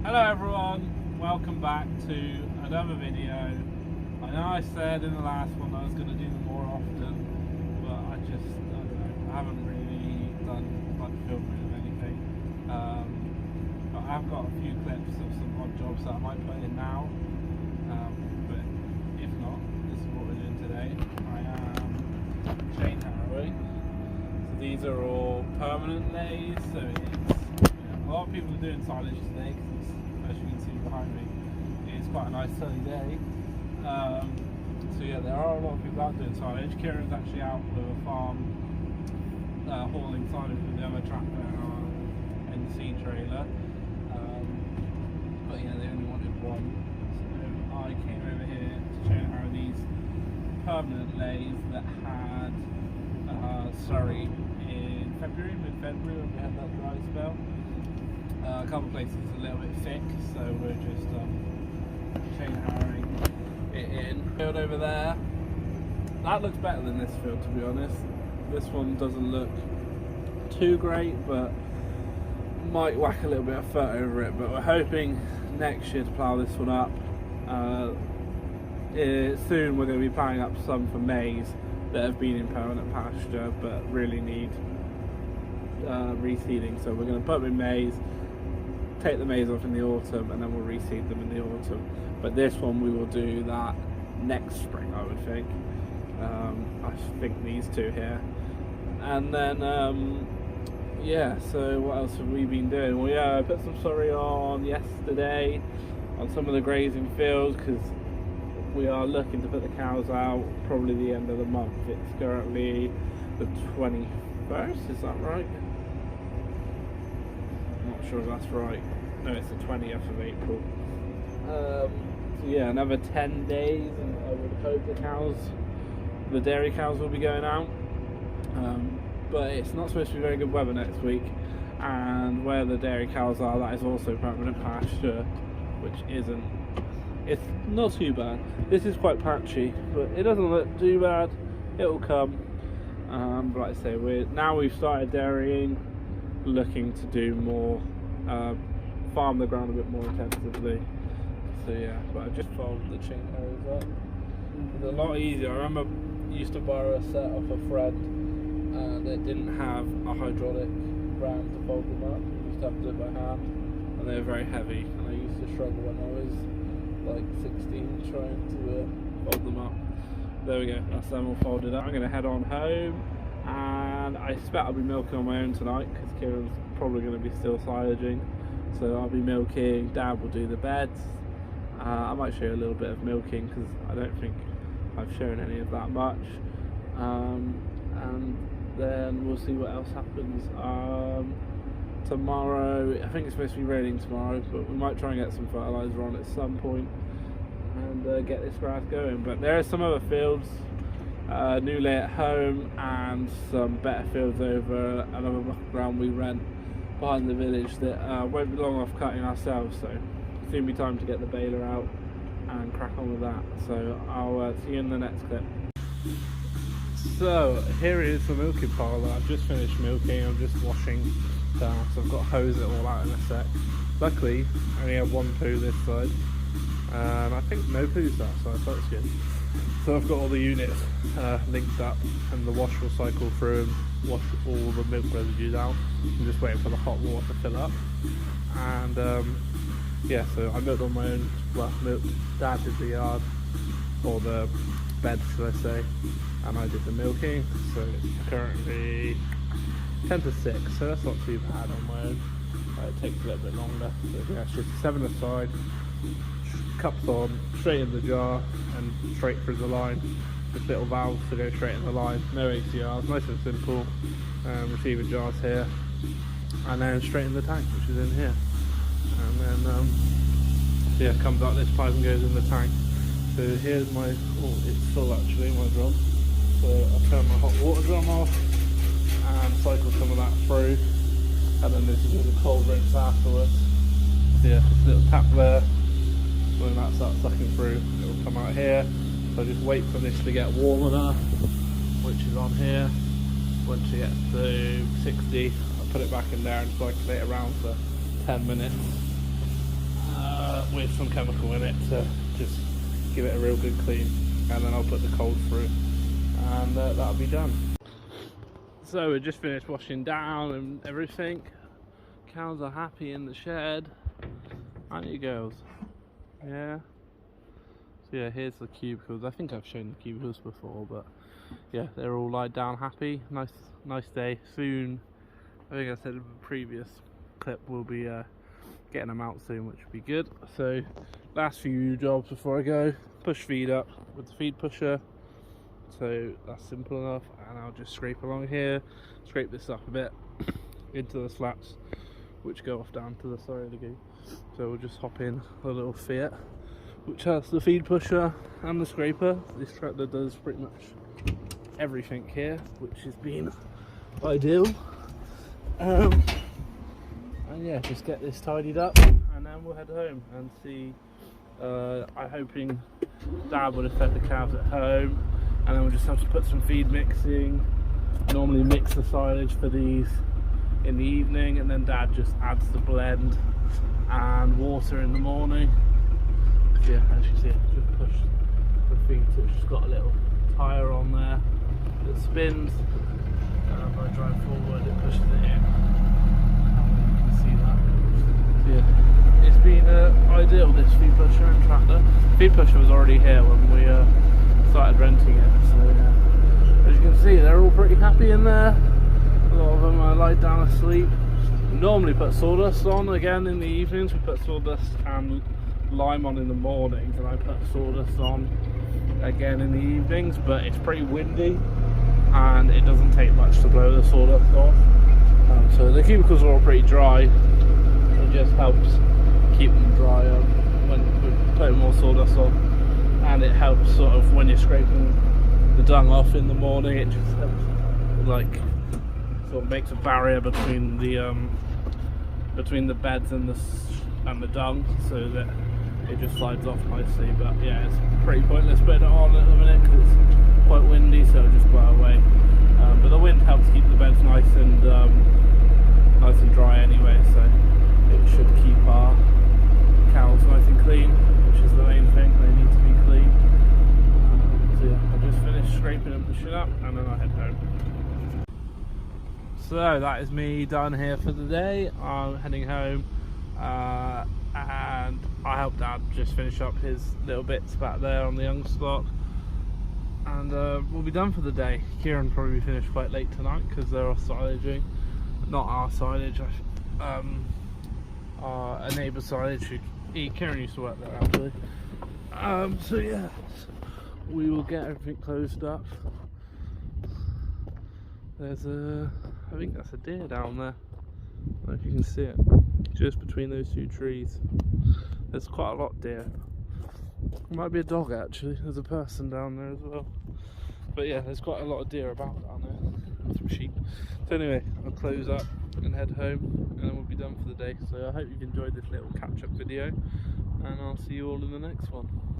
Hello everyone, welcome back to another video. I know I said in the last one I was going to do them more often, but I don't know, I haven't really done much filming of anything. But I've got a few clips of some odd jobs that I might put in now, but if not, this is what we're doing today. I am chain harrowing. So these are all permanent lays, so a lot of people are doing silage today because, as you can see behind me, it's quite a nice sunny day. So yeah, there are a lot of people out doing silage. Kieran's actually out with a farm hauling silage with the other tractor and our NC trailer. But yeah, they only wanted one. So I came over here to show you how these permanent lays that had Surrey in February, mid-February, when we had that dry spell. A couple of places a little bit thick, so we're just chain harrowing it in. Field over there, that looks better than this field, to be honest. This one doesn't look too great, but might whack a little bit of fur over it. But we're hoping next year to plough this one up. Soon we're going to be ploughing up some for maize that have been in permanent pasture but really need reseeding. So we're going to put them in maize, take the maize off in the autumn, and then we'll reseed them in the autumn. But this one we will do that next spring, I would think. I think these two here, and then yeah. So what else have we been doing? Well, yeah, I put some sorry on yesterday on some of the grazing fields because we are looking to put the cows out probably the end of the month. It's currently the 21st, is that right? Not sure if that's right. No, it's the 20th of April. So yeah, another 10 days and I would hope the dairy cows will be going out. But it's not supposed to be very good weather next week, and where the dairy cows are, that is also permanent pasture, which it's not too bad. This is quite patchy, but it doesn't look too bad. It'll come. But like I say, we've started dairying, looking to do more, farm the ground a bit more intensively. So yeah, but I just folded the chain harrows up. It's a lot easier. I remember I used to borrow a set off a friend and it didn't have a hydraulic ram to fold them up. You used to have to do it by hand, and they were very heavy, and I used to struggle when I was like 16 trying to fold them up. There we go, that's them all folded up. I'm going to head on home, and I expect I'll be milking on my own tonight because Kieran's probably going to be still silaging, so I'll be milking. Dad will do the beds. I might show you a little bit of milking because I don't think I've shown any of that much, and then we'll see what else happens. Tomorrow, I think it's supposed to be raining tomorrow, but we might try and get some fertiliser on at some point and get this grass going. But there are some other fields, new lay at home, and some better fields over another block of ground we rent behind the village that won't be long off cutting ourselves, so soon be time to get the baler out and crack on with that. So I'll see you in the next clip. So here is the milking parlour. I've just finished milking. I'm just washing down, so I've got to hose it all out in a sec. Luckily I only have one poo this side, and I think no poos that side, so that's good. So I've got all the units linked up, and the wash will cycle through and wash all the milk residues out. I'm just waiting for the hot water to fill up, and yeah, so I milked on my own. Well, Dad did the yard, or the bed should I say, and I did the milking. So it's currently 10 to 6, so that's not too bad on my own. It takes a little bit longer. So yeah, it's just 7 aside, cups on, straight in the jar and straight through the line. Just little valves to go straight in the line, no ACRs, nice and simple. Receiver jars here, and then straight in the tank, which is in here. And then yeah, comes out this pipe and goes in the tank. So here's my, oh, it's full actually, my drum. So I'll turn my hot water drum off and cycle some of that through, and then this is just a cold rinse afterwards. So yeah, this little tap there, when that starts sucking through, it will come out here. So I just wait for this to get warm enough, which is on here. Once it gets to 60, I'll put it back in there and cycle it around for 10 minutes. up with some chemical in it to just give it a real good clean, and then I'll put the cold through, and that'll be done. So we just finished washing down and everything. Cows are happy in the shed, aren't you girls? Yeah. So yeah, here's the cubicles. I think I've shown the cubicles before, but yeah, they're all lied down happy. Nice day. Soon, I think I said in the previous clip, we'll be getting them out soon, which would be good. So last few jobs before I go: push feed up with the feed pusher. So that's simple enough, and I'll just scrape along here, scrape this up a bit into the slats, which go off down to the side of the gate. So we'll just hop in a little Fiat, which has the feed pusher and the scraper. This tractor does pretty much everything here, which has been ideal. And yeah, just get this tidied up, and then we'll head home and see. I'm hoping Dad would have fed the calves at home, and then we'll just have to put some feed mixing. Normally mix the silage for these in the evening, and then Dad just adds the blend and water in the morning. So yeah, as you see, just push the feed to it's just got a little tyre on there that spins, and if I drive forward it pushes it in. You can see that. So yeah, it's been ideal, this feed pusher and tractor. Feed pusher was already here when we started renting it, so yeah. As you can see, they're all pretty happy in there. A lot of them are lied down asleep. We normally put sawdust on again in the evenings. We put sawdust and lime on in the mornings, and I put sawdust on again in the evenings, but it's pretty windy and it doesn't take much to blow the sawdust off. So the cubicles are all pretty dry. It just helps keep them dry when we put more sawdust on, and it helps sort of when you're scraping the dung off in the morning. It just helps, like, sort of makes a barrier between the beds and the dung, so that it just slides off nicely. But yeah, it's pretty pointless putting it on at the minute because it's quite windy, so it'll just blow away. But the wind helps keep the beds nice and dry anyway, so it should keep our cows nice and clean, which is the main thing. They need to be clean. So yeah, I just finished scraping and pushing up, and then I head home. So that is me done here for the day. I'm heading home, and I helped Dad just finish up his little bits back there on the young stock, and we'll be done for the day. Kieran probably finished quite late tonight because they're off silaging. Not our silage, a neighbour's silage. Kieran used to work there actually. So yeah, we will get everything closed up. There's I think that's a deer down there. I don't know if you can see it, just between those two trees. There's quite a lot of deer. It might be a dog actually. There's a person down there as well. But yeah, there's quite a lot of deer about down there. And some sheep. So anyway, I'll close up and head home, and then we'll be done for the day. So I hope you've enjoyed this little catch-up video, and I'll see you all in the next one.